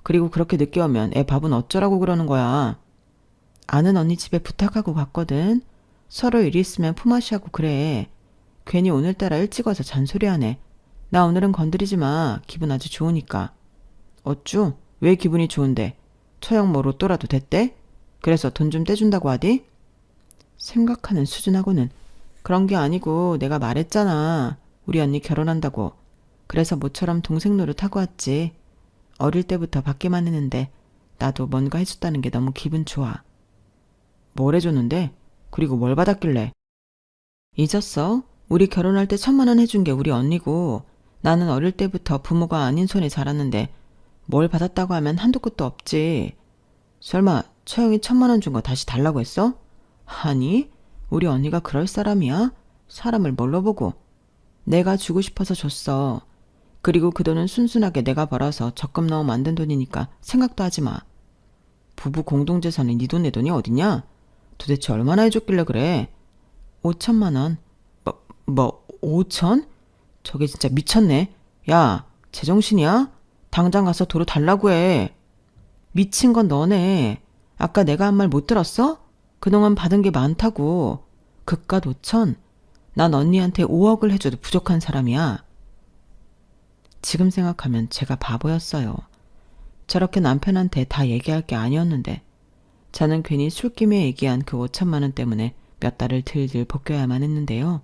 Speaker 1: 그리고 그렇게 늦게 오면 애 밥은 어쩌라고 그러는 거야. 아는 언니 집에 부탁하고 갔거든. 서로 일 있으면 품앗이하고 그래. 괜히 오늘따라 일찍 와서 잔소리하네. 나 오늘은 건드리지 마. 기분 아주 좋으니까. 어쭈? 왜 기분이 좋은데? 처형 뭐 로또라도 됐대? 그래서 돈 좀 떼준다고 하디? 생각하는 수준하고는. 그런 게 아니고 내가 말했잖아. 우리 언니 결혼한다고. 그래서 모처럼 동생 노릇하고 왔지. 어릴 때부터 받기만 했는데 나도 뭔가 해줬다는 게 너무 기분 좋아. 뭘 해줬는데? 그리고 뭘 받았길래? 잊었어? 우리 결혼할 때 1,000만 원 해준 게 우리 언니고 나는 어릴 때부터 부모가 아닌 손에 자랐는데 뭘 받았다고 하면 한도 끝도 없지. 설마 처형이 1,000만 원 준 거 다시 달라고 했어? 아니, 우리 언니가 그럴 사람이야? 사람을 뭘로 보고. 내가 주고 싶어서 줬어. 그리고 그 돈은 순순하게 내가 벌어서 적금 넣어 만든 돈이니까 생각도 하지 마. 부부 공동재산에 네 돈 내 돈이 어딨냐? 도대체 얼마나 해줬길래 그래? 5천만 원. 뭐 5천? 저게 진짜 미쳤네. 야, 제정신이야? 당장 가서 도로 달라고 해. 미친 건 너네. 아까 내가 한 말 못 들었어? 그동안 받은 게 많다고. 그깟 5천? 난 언니한테 5억을 해줘도 부족한 사람이야. 지금 생각하면 제가 바보였어요. 저렇게 남편한테 다 얘기할 게 아니었는데 저는 괜히 술김에 얘기한 그 5천만 원 때문에 몇 달을 들들 벗겨야만 했는데요.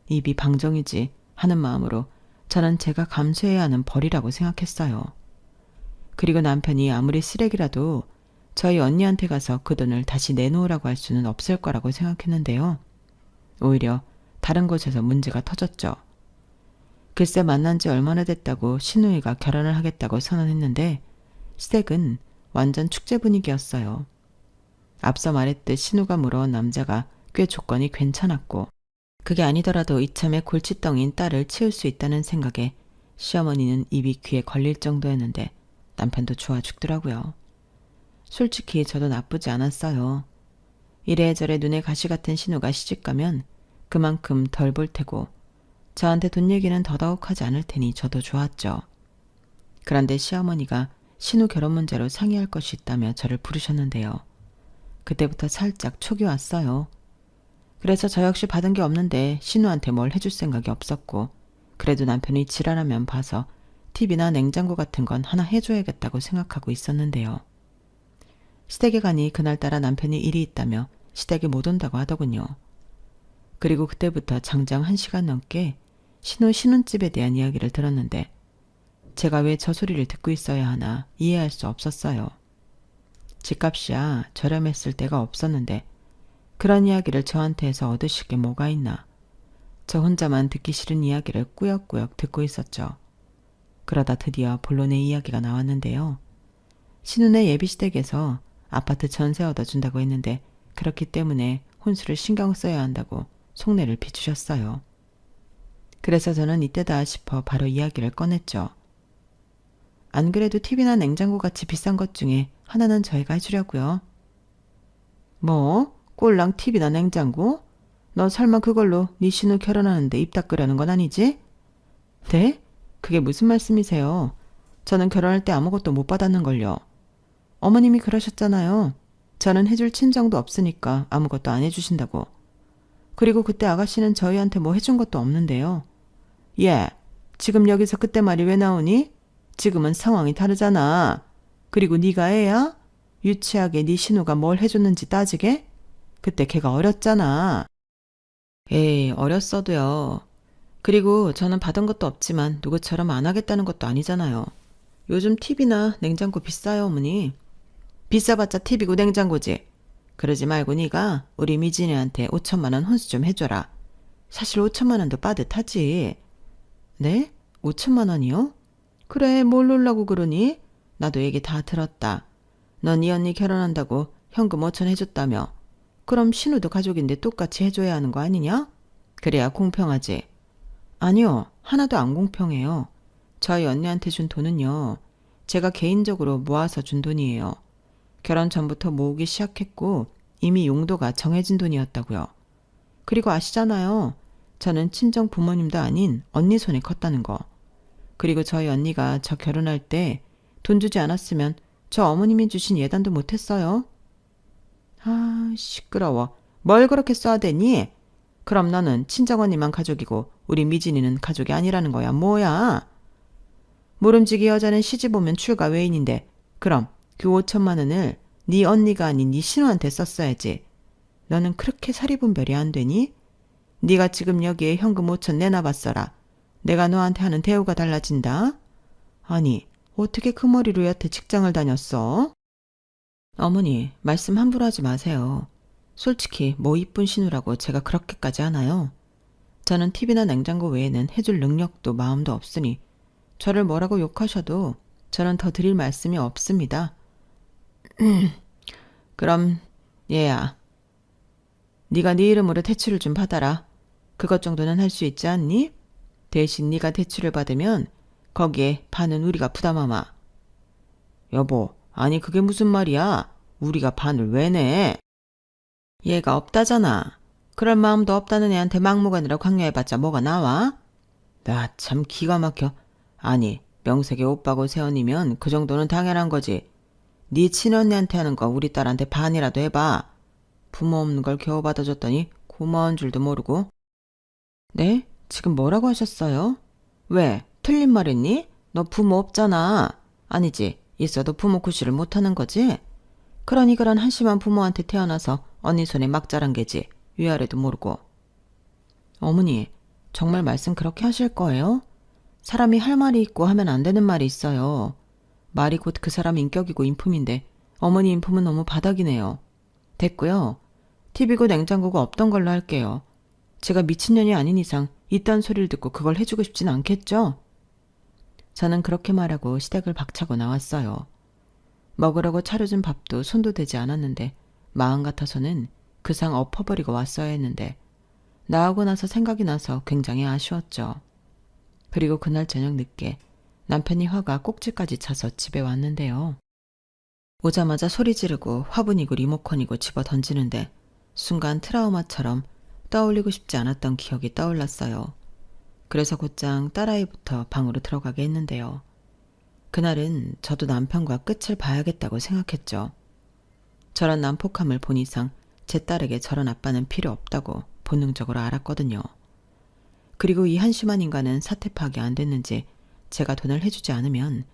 Speaker 1: 입이 방정이지 하는 마음으로 저는 제가 감수해야 하는 벌이라고 생각했어요. 그리고 남편이 아무리 쓰레기라도 저희 언니한테 가서 그 돈을 다시 내놓으라고 할 수는 없을 거라고 생각했는데요. 오히려 다른 곳에서 문제가 터졌죠. 글쎄 만난 지 얼마나 됐다고 신우이가 결혼을 하겠다고 선언했는데 시댁은 완전 축제 분위기였어요. 앞서 말했듯 신우가 물어온 남자가 꽤 조건이 괜찮았고 그게 아니더라도 이참에 골칫덩이인 딸을 치울 수 있다는 생각에 시어머니는 입이 귀에 걸릴 정도였는데 남편도 좋아 죽더라고요. 솔직히 저도 나쁘지 않았어요. 이래저래 눈에 가시 같은 신우가 시집가면 그만큼 덜 볼 테고 저한테 돈 얘기는 더더욱 하지 않을 테니 저도 좋았죠. 그런데 시어머니가 신우 결혼 문제로 상의할 것이 있다며 저를 부르셨는데요. 그때부터 살짝 촉이 왔어요. 그래서 저 역시 받은 게 없는데 신우한테 뭘 해줄 생각이 없었고 그래도 남편이 지랄하면 봐서 TV나 냉장고 같은 건 하나 해줘야겠다고 생각하고 있었는데요. 시댁에 가니 그날따라 남편이 일이 있다며 시댁에 못 온다고 하더군요. 그리고 그때부터 장장 1시간 넘게 신우 신혼집에 대한 이야기를 들었는데 제가 왜 저 소리를 듣고 있어야 하나 이해할 수 없었어요. 집값이야 저렴했을 때가 없었는데 그런 이야기를 저한테 해서 얻으실 게 뭐가 있나. 저 혼자만 듣기 싫은 이야기를 꾸역꾸역 듣고 있었죠. 그러다 드디어 본론의 이야기가 나왔는데요. 신우네 예비시댁에서 아파트 전세 얻어준다고 했는데 그렇기 때문에 혼수를 신경 써야 한다고 속내를 비추셨어요. 그래서 저는 이때다 싶어 바로 이야기를 꺼냈죠. 안 그래도 TV나 냉장고 같이 비싼 것 중에 하나는 저희가 해주려고요. 뭐? 꼴랑 TV나 냉장고? 너 설마 그걸로 네 신우 결혼하는데 입 닦으려는 건 아니지? 네? 그게 무슨 말씀이세요? 저는 결혼할 때 아무것도 못 받았는걸요. 어머님이 그러셨잖아요. 저는 해줄 친정도 없으니까 아무것도 안 해주신다고. 그리고 그때 아가씨는 저희한테 뭐 해준 것도 없는데요. 예, 지금 여기서 그때 말이 왜 나오니? 지금은 상황이 다르잖아. 그리고 네가 애야? 유치하게 네 신우가 뭘 해줬는지 따지게? 그때 걔가 어렸잖아. 에이, 어렸어도요. 그리고 저는 받은 것도 없지만 누구처럼 안 하겠다는 것도 아니잖아요. 요즘 TV나 냉장고 비싸요, 어머니. 비싸봤자 TV고 냉장고지. 그러지 말고 네가 우리 미진이한테 5천만 원 혼수 좀 해줘라. 사실 5천만 원도 빠듯하지. 네? 5천만 원이요? 그래, 뭘 놀라고 그러니? 나도 얘기 다 들었다. 넌 네 언니 결혼한다고 현금 5천 해줬다며. 그럼 신우도 가족인데 똑같이 해줘야 하는 거 아니냐? 그래야 공평하지. 아니요, 하나도 안 공평해요. 저희 언니한테 준 돈은요, 제가 개인적으로 모아서 준 돈이에요. 결혼 전부터 모으기 시작했고 이미 용도가 정해진 돈이었다고요. 그리고 아시잖아요. 저는 친정 부모님도 아닌 언니 손에 컸다는 거. 그리고 저희 언니가 저 결혼할 때 돈 주지 않았으면 저 어머님이 주신 예단도 못했어요. 아, 시끄러워. 뭘 그렇게 써야되니? 그럼 너는 친정언니만 가족이고 우리 미진이는 가족이 아니라는 거야. 뭐야? 모름지기 여자는 시집 오면 출가 외인인데 그럼 그 5천만 원을 네 언니가 아닌 네 신우한테 썼어야지. 너는 그렇게 사리분별이 안 되니? 네가 지금 여기에 현금 5천 내놔봤어라. 내가 너한테 하는 대우가 달라진다. 아니, 어떻게 그 머리로 여태 직장을 다녔어? 어머니, 말씀 함부로 하지 마세요. 솔직히 뭐 이쁜 신우라고 제가 그렇게까지 하나요? 저는 TV나 냉장고 외에는 해줄 능력도 마음도 없으니 저를 뭐라고 욕하셔도 저는 더 드릴 말씀이 없습니다. 그럼 얘야, 네가 네 이름으로 대출을 좀 받아라. 그것 정도는 할 수 있지 않니? 대신 네가 대출을 받으면 거기에 반은 우리가 부담하마. 여보, 아니 그게 무슨 말이야? 우리가 반을 왜 내? 얘가 없다잖아. 그럴 마음도 없다는 애한테 막무가내로 강요해봤자 뭐가 나와? 나 참 기가 막혀. 아니, 명색이 오빠고 세연이면 그 정도는 당연한 거지. 네 친언니한테 하는 거 우리 딸한테 반이라도 해봐. 부모 없는 걸 겨우 받아줬더니 고마운 줄도 모르고. 네? 지금 뭐라고 하셨어요? 왜? 틀린 말 했니? 너 부모 없잖아. 아니지. 있어도 부모 구실을 못하는 거지? 그러니 그런 한심한 부모한테 태어나서 언니 손에 막 자란 게지. 위아래도 모르고. 어머니, 정말 말씀 그렇게 하실 거예요? 사람이 할 말이 있고 하면 안 되는 말이 있어요. 말이 곧 그 사람 인격이고 인품인데 어머니 인품은 너무 바닥이네요. 됐고요. TV고 냉장고가 없던 걸로 할게요. 제가 미친년이 아닌 이상 이딴 소리를 듣고 그걸 해주고 싶진 않겠죠? 저는 그렇게 말하고 시댁을 박차고 나왔어요. 먹으라고 차려준 밥도 손도 대지 않았는데 마음 같아서는 그 상 엎어버리고 왔어야 했는데 나오고 나서 생각이 나서 굉장히 아쉬웠죠. 그리고 그날 저녁 늦게 남편이 화가 꼭지까지 차서 집에 왔는데요. 오자마자 소리 지르고 화분이고 리모컨이고 집어 던지는데 순간 트라우마처럼 떠올리고 싶지 않았던 기억이 떠올랐어요. 그래서 곧장 딸아이부터 방으로 들어가게 했는데요. 그날은 저도 남편과 끝을 봐야겠다고 생각했죠. 저런 난폭함을 본 이상 제 딸에게 저런 아빠는 필요 없다고 본능적으로 알았거든요. 그리고 이 한심한 인간은 사태 파악이 안 됐는지 제가 돈을 해주지 않으면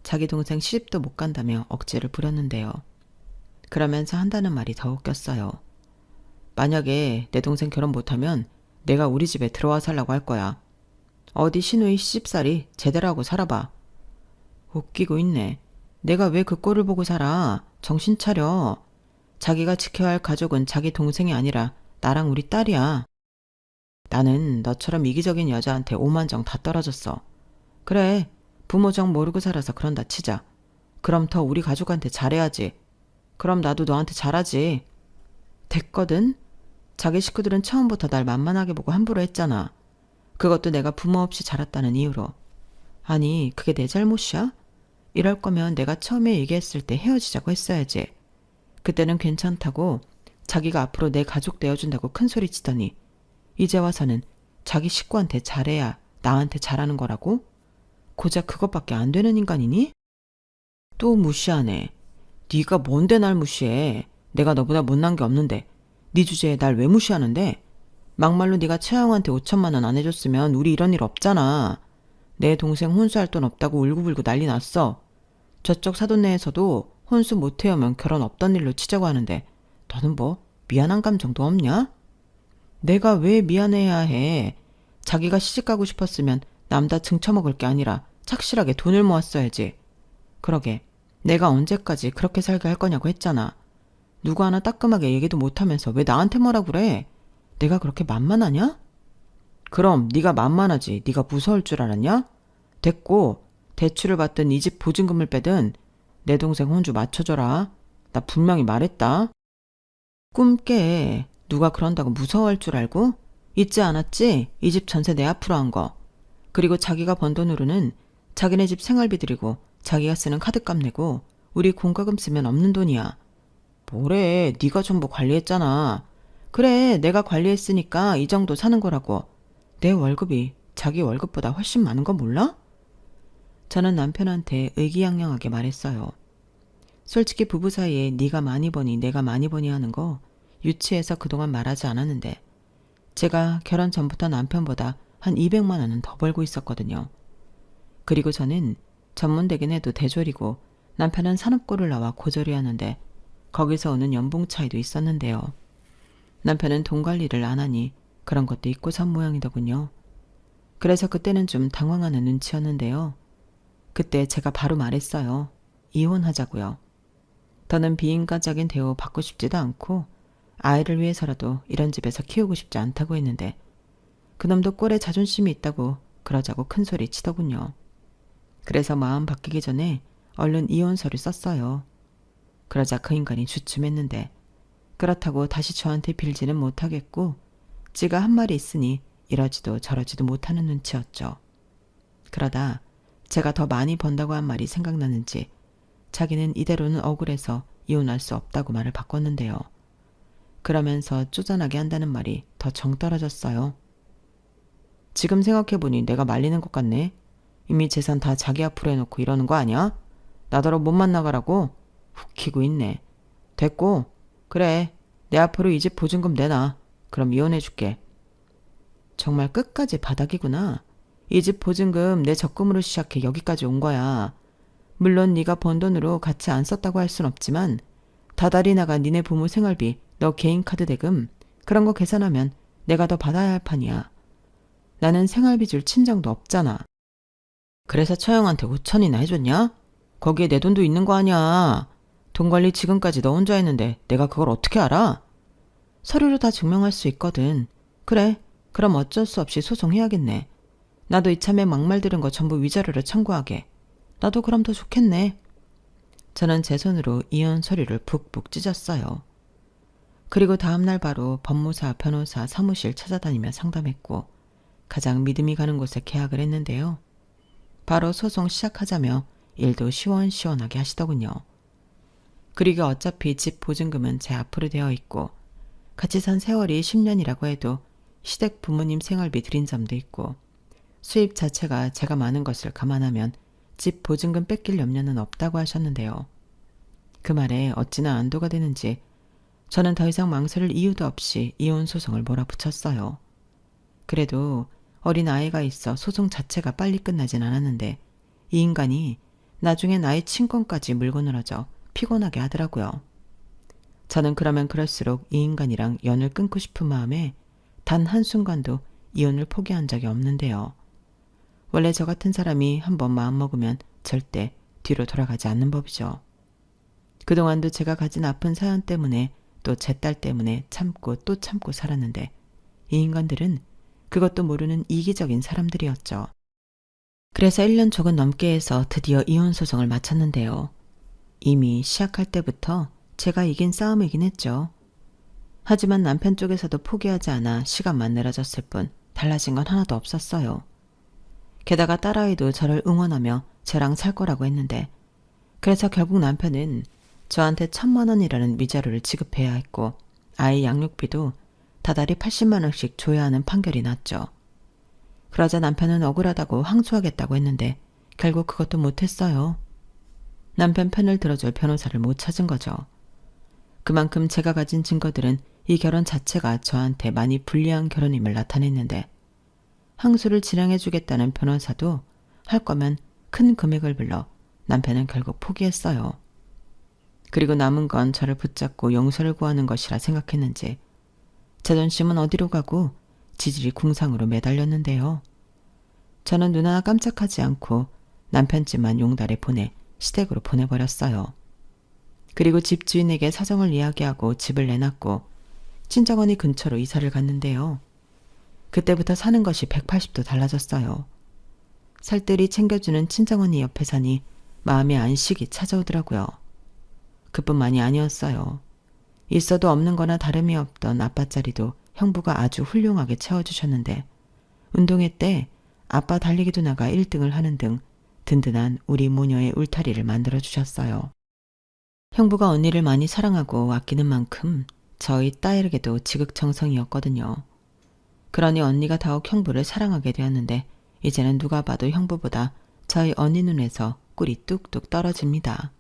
Speaker 1: 자기 동생 시집도 못 간다며 억지를 부렸는데요. 그러면서 한다는 말이 더 웃겼어요. 만약에 내 동생 결혼 못하면 내가 우리 집에 들어와 살라고 할 거야. 어디 시누이 시집살이 제대로 하고 살아봐. 웃기고 있네. 내가 왜 그 꼴을 보고 살아. 정신 차려. 자기가 지켜야 할 가족은 자기 동생이 아니라 나랑 우리 딸이야. 나는 너처럼 이기적인 여자한테 오만정 다 떨어졌어. 그래, 부모 정 모르고 살아서 그런다 치자. 그럼 더 우리 가족한테 잘해야지. 그럼 나도 너한테 잘하지. 됐거든? 자기 식구들은 처음부터 날 만만하게 보고 함부로 했잖아. 그것도 내가 부모 없이 자랐다는 이유로. 아니, 그게 내 잘못이야? 이럴 거면 내가 처음에 얘기했을 때 헤어지자고 했어야지. 그때는 괜찮다고 자기가 앞으로 내 가족 되어준다고 큰소리 치더니 이제 와서는 자기 식구한테 잘해야 나한테 잘하는 거라고? 고작 그것밖에 안 되는 인간이니? 또 무시하네. 네가 뭔데 날 무시해. 내가 너보다 못난 게 없는데 네 주제에 날 왜 무시하는데? 막말로 네가 최영한테 5천만 원 안 해줬으면 우리 이런 일 없잖아. 내 동생 혼수할 돈 없다고 울고불고 난리 났어. 저쪽 사돈네에서도 혼수 못 해오면 결혼 없던 일로 치자고 하는데 너는 뭐 미안한 감정도 없냐? 내가 왜 미안해야 해. 자기가 시집가고 싶었으면 남다 등쳐먹을 게 아니라 착실하게 돈을 모았어야지. 그러게 내가 언제까지 그렇게 살게 할 거냐고 했잖아. 누구 하나 따끔하게 얘기도 못하면서 왜 나한테 뭐라 그래? 내가 그렇게 만만하냐? 그럼 네가 만만하지. 네가 무서울 줄 알았냐? 됐고 대출을 받든 이 집 보증금을 빼든 내 동생 혼주 맞춰줘라. 나 분명히 말했다. 꿈 깨. 누가 그런다고 무서워할 줄 알고? 잊지 않았지? 이 집 전세 내 앞으로 한 거. 그리고 자기가 번 돈으로는 자기네 집 생활비 드리고 자기가 쓰는 카드값 내고 우리 공과금 쓰면 없는 돈이야. 뭐래, 네가 전부 관리했잖아. 그래, 내가 관리했으니까 이 정도 사는 거라고. 내 월급이 자기 월급보다 훨씬 많은 거 몰라? 저는 남편한테 의기양양하게 말했어요. 솔직히 부부 사이에 네가 많이 버니 내가 많이 버니 하는 거 유치해서 그동안 말하지 않았는데 제가 결혼 전부터 남편보다 한 200만 원은 더 벌고 있었거든요. 그리고 저는 전문되긴 해도 대졸이고 남편은 산업고를 나와 고졸이 하는데 거기서 오는 연봉 차이도 있었는데요. 남편은 돈 관리를 안 하니 그런 것도 있고 산 모양이더군요. 그래서 그때는 좀 당황하는 눈치였는데요. 그때 제가 바로 말했어요. 이혼하자고요. 더는 비인간적인 대우 받고 싶지도 않고 아이를 위해서라도 이런 집에서 키우고 싶지 않다고 했는데 그놈도 꼴에 자존심이 있다고 그러자고 큰소리 치더군요. 그래서 마음 바뀌기 전에 얼른 이혼 서류 썼어요. 그러자 그 인간이 주춤했는데 그렇다고 다시 저한테 빌지는 못하겠고 지가 한 말이 있으니 이러지도 저러지도 못하는 눈치였죠. 그러다 제가 더 많이 번다고 한 말이 생각나는지 자기는 이대로는 억울해서 이혼할 수 없다고 말을 바꿨는데요. 그러면서 쪼잔하게 한다는 말이 더 정 떨어졌어요. 지금 생각해보니 내가 말리는 것 같네. 이미 재산 다 자기 앞으로 해놓고 이러는 거 아니야? 나더러 못 만나가라고? 웃기고 있네. 됐고, 그래, 내 앞으로 이 집 보증금 내놔. 그럼 이혼해줄게. 정말 끝까지 바닥이구나. 이 집 보증금 내 적금으로 시작해 여기까지 온 거야. 물론 네가 번 돈으로 같이 안 썼다고 할 순 없지만 다달이 나간 니네 부모 생활비, 너 개인 카드 대금 그런 거 계산하면 내가 더 받아야 할 판이야. 나는 생활비 줄 친정도 없잖아. 그래서 처형한테 5천이나 해줬냐? 거기에 내 돈도 있는 거 아니야. 돈 관리 지금까지 너 혼자 했는데 내가 그걸 어떻게 알아? 서류로 다 증명할 수 있거든. 그래, 그럼 어쩔 수 없이 소송해야겠네. 나도 이참에 막말 들은 거 전부 위자료로 청구하게. 나도 그럼 더 좋겠네. 저는 제 손으로 이혼 서류를 북북 찢었어요. 그리고 다음날 바로 법무사, 변호사 사무실 찾아다니며 상담했고 가장 믿음이 가는 곳에 계약을 했는데요. 바로 소송 시작하자며 일도 시원시원하게 하시더군요. 그리고 어차피 집 보증금은 제 앞으로 되어 있고 같이 산 세월이 10년이라고 해도 시댁 부모님 생활비 드린 점도 있고 수입 자체가 제가 많은 것을 감안하면 집 보증금 뺏길 염려는 없다고 하셨는데요. 그 말에 어찌나 안도가 되는지 저는 더 이상 망설일 이유도 없이 이혼 소송을 몰아붙였어요. 그래도 어린 아이가 있어 소송 자체가 빨리 끝나진 않았는데 이 인간이 나중에 나의 친권까지 물고 늘어져 피곤하게 하더라고요. 저는 그러면 그럴수록 이 인간이랑 연을 끊고 싶은 마음에 단 한순간도 이혼을 포기한 적이 없는데요. 원래 저 같은 사람이 한번 마음먹으면 절대 뒤로 돌아가지 않는 법이죠. 그동안도 제가 가진 아픈 사연 때문에 또 제 딸 때문에 참고 또 참고 살았는데 이 인간들은 그것도 모르는 이기적인 사람들이었죠. 그래서 1년 조금 넘게 해서 드디어 이혼 소송을 마쳤는데요. 이미 시작할 때부터 제가 이긴 싸움이긴 했죠. 하지만 남편 쪽에서도 포기하지 않아 시간만 늘어졌을 뿐 달라진 건 하나도 없었어요. 게다가 딸아이도 저를 응원하며 저랑 살 거라고 했는데 그래서 결국 남편은 저한테 1,000만 원이라는 위자료를 지급해야 했고 아이 양육비도 다달이 80만 원씩 줘야 하는 판결이 났죠. 그러자 남편은 억울하다고 항소하겠다고 했는데 결국 그것도 못했어요. 남편 편을 들어줄 변호사를 못 찾은 거죠. 그만큼 제가 가진 증거들은 이 결혼 자체가 저한테 많이 불리한 결혼임을 나타냈는데 항소를 진행해주겠다는 변호사도 할 거면 큰 금액을 불러 남편은 결국 포기했어요. 그리고 남은 건 저를 붙잡고 용서를 구하는 것이라 생각했는지 자존심은 어디로 가고 지질이 궁상으로 매달렸는데요. 저는 눈 하나 깜짝하지 않고 남편 집만 용달에 보내 시댁으로 보내버렸어요. 그리고 집주인에게 사정을 이야기하고 집을 내놨고 친정언니 근처로 이사를 갔는데요. 그때부터 사는 것이 180도 달라졌어요. 살뜰히 챙겨주는 친정언니 옆에 사니 마음의 안식이 찾아오더라고요. 그뿐만이 아니었어요. 있어도 없는 거나 다름이 없던 아빠 자리도 형부가 아주 훌륭하게 채워주셨는데 운동회 때 아빠 달리기도 나가 1등을 하는 등 든든한 우리 모녀의 울타리를 만들어주셨어요. 형부가 언니를 많이 사랑하고 아끼는 만큼 저희 딸에게도 지극정성이었거든요. 그러니 언니가 더욱 형부를 사랑하게 되었는데 이제는 누가 봐도 형부보다 저희 언니 눈에서 꿀이 뚝뚝 떨어집니다.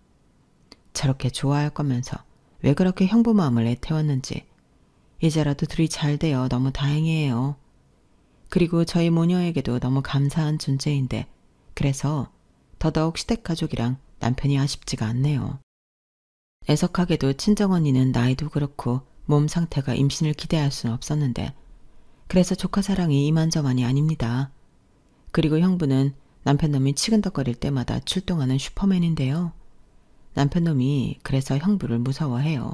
Speaker 1: 저렇게 좋아할 거면서 왜 그렇게 형부 마음을 애태웠는지 이제라도 둘이 잘 되어 너무 다행이에요. 그리고 저희 모녀에게도 너무 감사한 존재인데 그래서 더더욱 시댁가족이랑 남편이 아쉽지가 않네요. 애석하게도 친정언니는 나이도 그렇고 몸 상태가 임신을 기대할 수는 없었는데 그래서 조카 사랑이 이만저만이 아닙니다. 그리고 형부는 남편놈이 치근덕거릴 때마다 출동하는 슈퍼맨인데요. 남편놈이 그래서 형부를 무서워해요.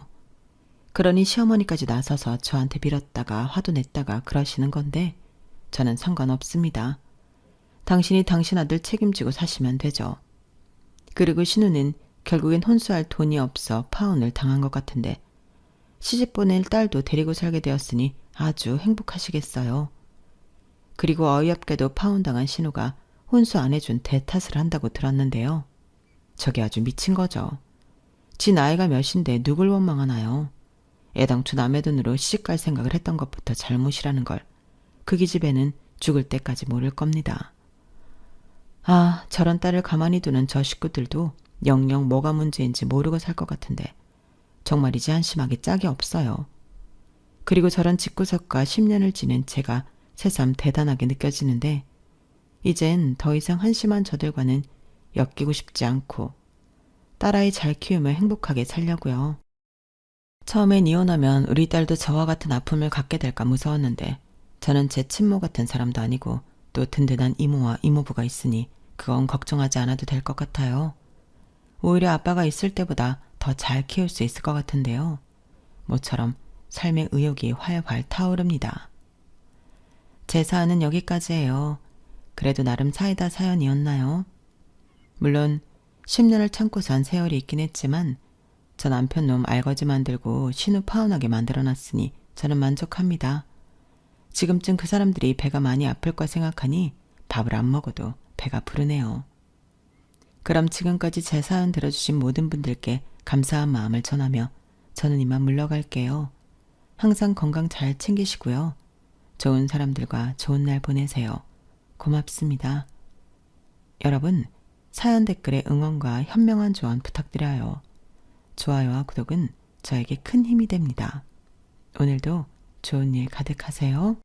Speaker 1: 그러니 시어머니까지 나서서 저한테 빌었다가 화도 냈다가 그러시는 건데 저는 상관없습니다. 당신이 당신 아들 책임지고 사시면 되죠. 그리고 신우는 결국엔 혼수할 돈이 없어 파혼을 당한 것 같은데 시집 보낼 딸도 데리고 살게 되었으니 아주 행복하시겠어요. 그리고 어이없게도 파혼당한 신우가 혼수 안 해준 대탓을 한다고 들었는데요. 저게 아주 미친 거죠. 지 나이가 몇인데 누굴 원망하나요? 애당초 남의 돈으로 시집갈 생각을 했던 것부터 잘못이라는 걸 그 기집애는 죽을 때까지 모를 겁니다. 아, 저런 딸을 가만히 두는 저 식구들도 영영 뭐가 문제인지 모르고 살 것 같은데 정말이지 한심하게 짝이 없어요. 그리고 저런 집구석과 10년을 지낸 제가 새삼 대단하게 느껴지는데 이젠 더 이상 한심한 저들과는 엮이고 싶지 않고 딸아이 잘 키우며 행복하게 살려고요. 처음엔 이혼하면 우리 딸도 저와 같은 아픔을 갖게 될까 무서웠는데 저는 제 친모 같은 사람도 아니고 또 든든한 이모와 이모부가 있으니 그건 걱정하지 않아도 될 것 같아요. 오히려 아빠가 있을 때보다 더 잘 키울 수 있을 것 같은데요. 모처럼 삶의 의욕이 활활 타오릅니다. 제 사연은 여기까지예요. 그래도 나름 사이다 사연이었나요? 물론 10년을 참고 산 세월이 있긴 했지만 저 남편 놈 알거지 만들고 신우 파혼하게 만들어놨으니 저는 만족합니다. 지금쯤 그 사람들이 배가 많이 아플 거 생각하니 밥을 안 먹어도 배가 부르네요. 그럼 지금까지 제 사연 들어주신 모든 분들께 감사한 마음을 전하며 저는 이만 물러갈게요. 항상 건강 잘 챙기시고요. 좋은 사람들과 좋은 날 보내세요. 고맙습니다. 여러분, 사연 댓글에 응원과 현명한 조언 부탁드려요. 좋아요와 구독은 저에게 큰 힘이 됩니다. 오늘도 좋은 일 가득하세요.